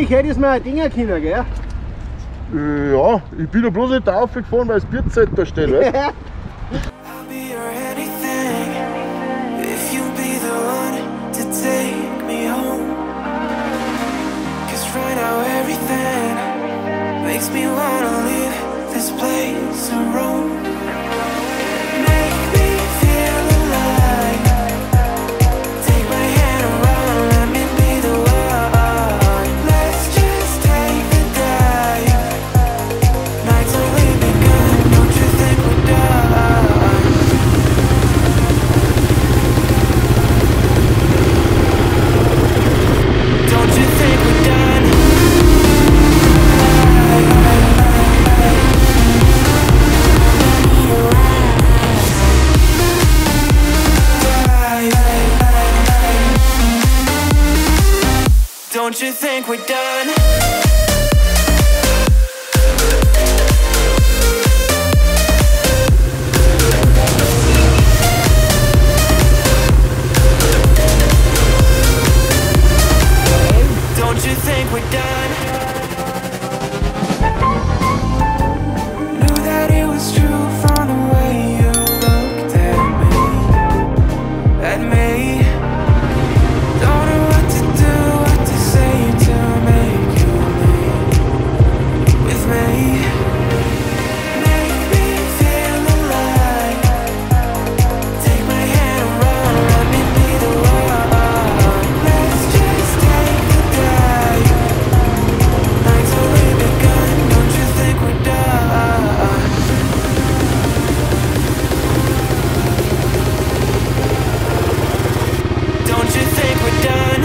Eigentlich hätte ich mir ein Ding können, gell? Ja, ich bin da bloß nicht da aufgefahren, weil das Bierzelt da steht, weißt du? Makes me wanna leave this place and roam. Make me feel alive. Take my hand around, let me be the one. Let's just take the dive. Night's only begun, don't you think we're done? Don't you think we're done? Don't you think we're done? Don't you think we're done? Knew that it was true from the way you looked at me. Don't know what to do, what to say to make you leave with me. Make me feel alive. Take my hand around, let me be the one. Let's just take the dive. Night's only begun, don't you think we're done? Don't you think we're done?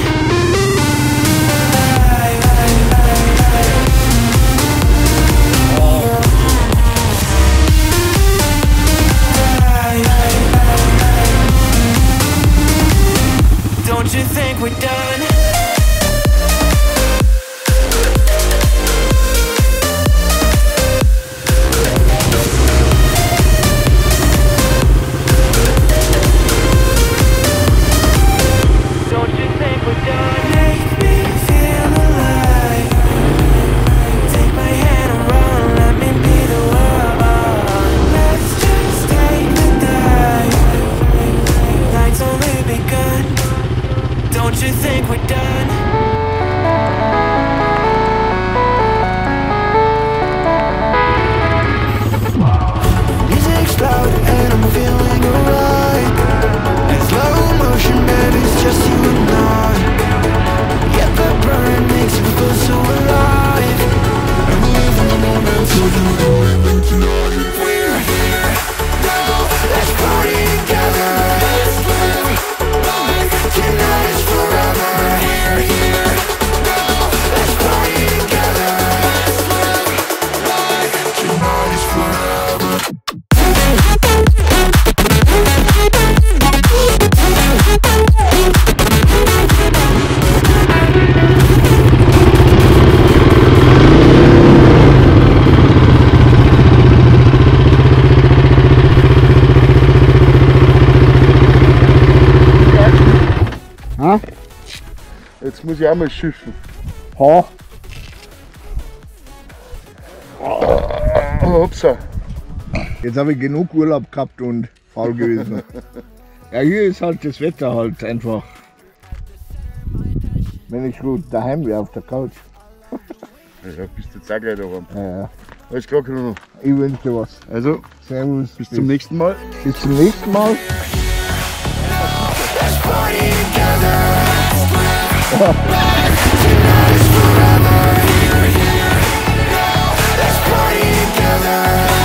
Don't you think we're done? Don't you think we're done? Make me feel alive. Take my hand around, let me be the one. Let's just take the dive. Night's only begun. Don't you think we're done? Music's loud and I'm feeling alright. In slow motion, baby, it's just you and I. Get that burn, makes you feel so alive. And we live in the moment till you know it tonight. We're here now, let's party together. Let's live life, tonight is forever. We're here now, let's party together. Let's live life, tonight is forever. Ha? Jetzt muss ich auch mal schiffen. Ha? Hopsa. Jetzt habe ich genug Urlaub gehabt und faul gewesen. Ja, hier ist halt das Wetter halt einfach. Wenn ich gut daheim wäre auf der Couch. Ja, bist du jetzt auch gleich daheim. Ja, Alles klar, Bruno. ich wünsche dir was. Also, Servus. bis zum nächsten Mal. Bis zum nächsten Mal. Let's party together. Let's live life. Tonight is forever. Here, now. Let's party together.